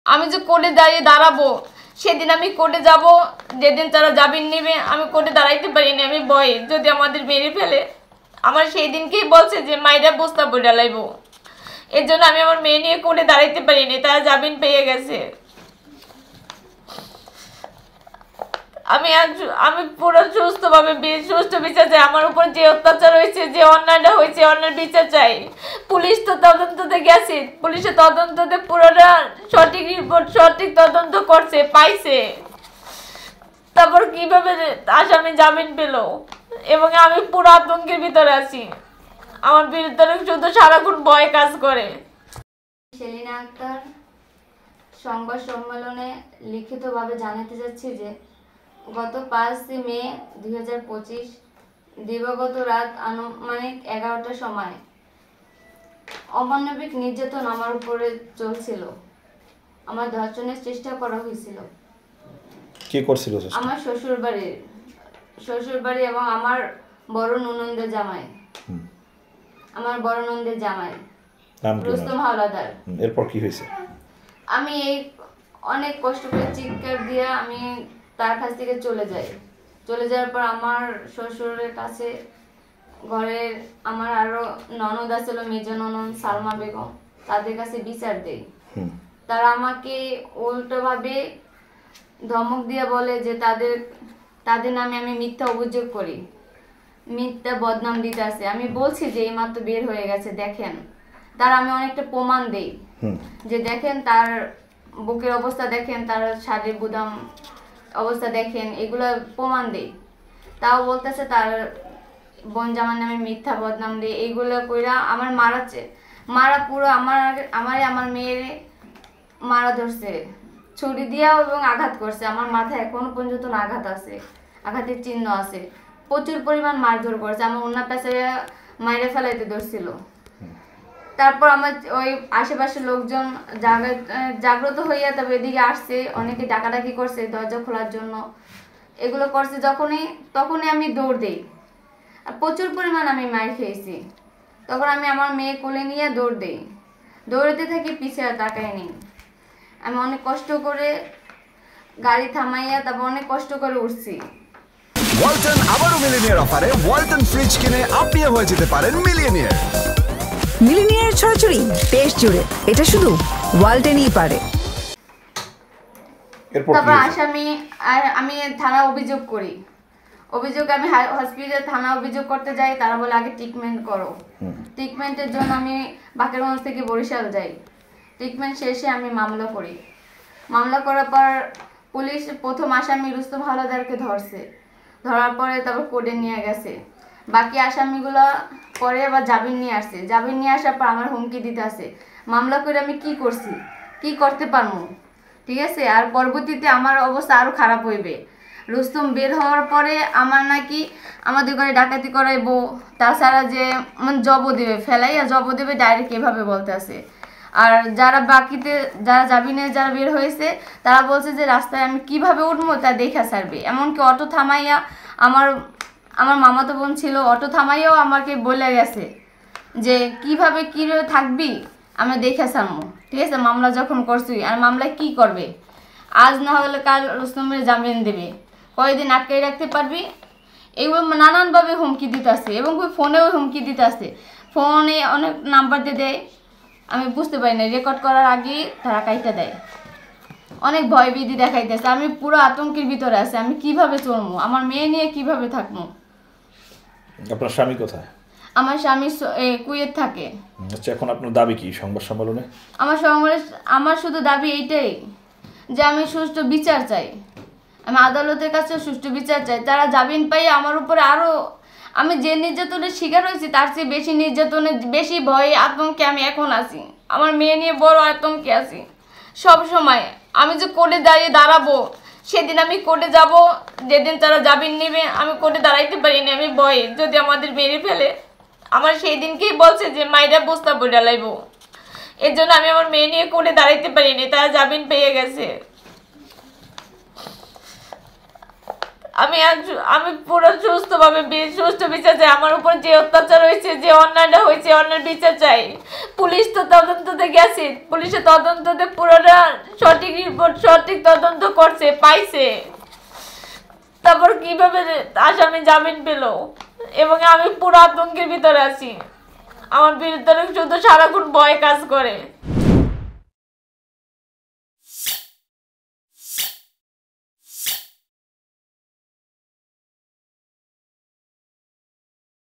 আমি যে কোর্টে দাঁড়াবো সেদিন আমি কোর্টে যাব, যেদিন তারা জামিন নেবে আমি কোর্টে দাঁড়াইতে পারিনি, আমি ভয়ে যদি আমাদের মেরে ফেলে। আমার সেই দিনকেই বলছে যে মাইরা বস্তা বইরা লাইব, এর জন্য আমি আমার মেয়ে নিয়ে কোর্টে দাঁড়াইতে পারিনি, তারা জামিন পেয়ে গেছে। আমি পুরো সুস্থ বিচার চাই। আমার উপর যে অত্যাচার হয়েছে, যে অন্যায়টা হয়েছে, অন্যায় বিচার চাই। পুলিশ তো তদন্ততে গেছে, পুলিশের তদন্ততে পুরোটা সঠিক রিপোর্ট, সঠিক তদন্ত করছে, পাইছে। তারপর কিভাবে আসামি জামিন পেল? এবং আমি পুরো আতঙ্কের ভিতরে আছি, আমার ভিতরে শুধু সারাক্ষণ ভয় কাজ করে। সেলিনা আক্তার সংবাদ সম্মেলনে লিখিতভাবে জানাতে যাচ্ছি যে গত 5 মে 2025 দিবাগত রাত আনুমানিক 11টার সময় অমানবিক নির্যাতন আমার উপরে চলছিল। আমার ধর্ষণের চেষ্টা করা হয়েছিল। কে করছিল? আমার শ্বশুর বাড়ি এবং আমার বড় ননদের জামাই। আমার বড় ননদের জামাই রুস্তম হাওলাদার। এরপর কি হয়েছে? আমি এই অনেক কষ্ট করে চিৎকার দিয়ে আমি তার কাছ থেকে চলে যাওয়ার পর আমার শ্বশুরের কাছে ঘরের আমার আরো ননদ আছিল, মেজ ননদ সালমা বেগম, তাদের কাছে বিচার দেই। তারা আমাকে উল্টোভাবে ধমক দিয়ে বলে যে তাদের নামে আমি মিথ্যা অভিযোগ করি, মিথ্যা বদনাম দিতে আছে। আমি বলছি যে এইমাত্র বের হয়ে গেছে, দেখেন। তার আমি অনেকটা প্রমাণ দেই যে দেখেন তার বুকের অবস্থা, দেখেন তার শাড়ির বুদাম অবস্থা, দেখেন, এগুলো প্রমাণ দেই। তাও বলতেছে তার বোন জামার নামে মিথ্যা বদনাম দেয়। এইগুলো কইরা আমার মারা পুরো আমার মেয়ের মারা ধরছে ছুরি দিয়াও এবং আঘাত করছে। আমার মাথায় এখনো পর্যন্ত আঘাত আছে, আঘাতের চিহ্ন আছে। প্রচুর পরিমাণ মারধর করছে, আমার অন্য পেছায় মাইরে ফেলাইতে ধরছিল। তারপর আমার ওই আশেপাশের লোকজন জাগ্রত হইয়া তবে এদিকে আসছে, অনেকে ডাকাডাকি করছে দরজা খোলার জন্য। এগুলো করছে তখনই আমি দৌড় দিই, আর প্রচুর পরিমাণ আমি মার খেয়েছি। তখন আমি আমার মেয়ে কোলে নিয়ে দৌড়তে থাকি, পিছিয়ে আর তাকাইনি। আমি অনেক কষ্ট করে গাড়ি থামাইয়া তারপর অনেক কষ্ট করে উঠছি। ওয়ালটন আবারও মিলিনিয়ার অফারে ওয়ালটন ফ্রিজ কিনে আপনিও হয়ে যেতে পারেন মিলিয়নিয়ার। মিলিনিয়ার ছড়াছড়ি দেশ জুড়ে, এটা শুধু ওয়ালটনই পারে। তারপর আমি থানা অভিযোগ করি। আমি হসপিটালে থানা অভিযোগ করতে যাই, তারা বলে আগে ট্রিটমেন্ট করো। ট্রিটমেন্টের জন্য আমি বাকেরগঞ্জ থেকে বরিশাল যাই। ট্রিটমেন্ট শেষে আমি মামলা করি। মামলা করার পর পুলিশ প্রথম আসামি রুস্তম হাওলাদারকে ধরার পরে তারপর কোর্টে নিয়ে গেছে। বাকি আসামিগুলো পরে আবার জামিন নিয়ে আসছে। জামিন নিয়ে আসার পর আমার হুমকি দিতে আসে, মামলা করে আমি কি করছি, কি করতে পারবো, ঠিক আছে। আর পরবর্তীতে আমার অবস্থা আরও খারাপ হইবে। রুস্তম বের হওয়ার পরে আমার নাকি আমাদের ঘরে ডাকাতি করাইবো, তাছাড়া যে জব দেবে, ফেলাইয়া জব দেবে, ডাইরেক্ট এভাবে বলতে আসে। আর যারা জামিনে যারা বের হয়েছে তারা বলছে যে রাস্তায় আমি কিভাবে উঠবো তা দেখা ছাড়বে। এমনকি অটো থামাইয়া আমার মামাতো বোন ছিল, অটো থামাইয়াও আমাকে বলে গেছে যে কিভাবে থাকবি, আমরা দেখে ছাড়বো, ঠিক আছে। মামলা যখন করছি, আর মামলায় কি করবে, আজ না হলে কাল রুস্তমের জামিন দেবে, কয়েকদিন আটকে রাখতে পারবি, এগুলো নানানভাবে হুমকি দিতে আসে। এবং ফোনেও হুমকি দিতে আসে, ফোনে অনেক নাম্বার দিয়ে দেয়, আমি বুঝতে পারি না, রেকর্ড করার আগে তারা কাইটা দেয়। অনেক ভয়ভীতি দেখাইতেছে। আমি পুরো আতঙ্কের ভিতরে আছি, আমি কিভাবে চলবো, আমার মেয়ে নিয়ে কিভাবে থাকবো। আপনার স্বামী কোথায়? আমার স্বামী কুয়েত থাকে। আচ্ছা, এখন আপনার দাবি কি সংবাদ সম্মেলনে? আমার শুধু দাবি এইটাই যে আমি সুষ্ঠু বিচার চাই। আমি আদালতের কাছে সুষ্ঠু বিচার চাই। তারা জামিন পাই আমার উপরে আরো, আমি যে নির্যাতনের শিকার হয়েছি তার চেয়ে বেশি নির্যাতনের, বেশি ভয়ে আতঙ্কে আমি এখন আছি। আমার মেয়ে নিয়ে বড় আতঙ্কে আছি সব সময়। আমি যে কোর্টে দাঁড়াবো সেদিন আমি কোর্টে যাব, যেদিন তারা জামিন নেবে আমি কোর্টে দাঁড়াইতে পারিনি, আমি ভয়ে যদি আমাদের মেরে ফেলে। আমার সেই দিনকেই বলছে যে মাইরা বস্তা বইরা লাইব, এর জন্য আমি আমার মেয়ে নিয়ে কোর্টে দাঁড়াইতে পারিনি, তারা জামিন পেয়ে গেছে। আমি পুরো সুষ্ঠু বিচার চাই। আমার উপর যে অত্যাচার হয়েছে, যে অন্যায়টা হয়েছে, অন্যায় বিচার চাই। পুলিশ তো তদন্ততে গেছে, পুলিশের তদন্ততে পুরোটা সঠিক রিপোর্ট, সঠিক তদন্ত করছে, পাইছে। তারপর কিভাবে আসামি জামিন পেল? এবং আমি পুরো আতঙ্কের ভিতরে আছি। আমার বিরুদ্ধে শুধু সারাক্ষণ ভয় কাজ করে।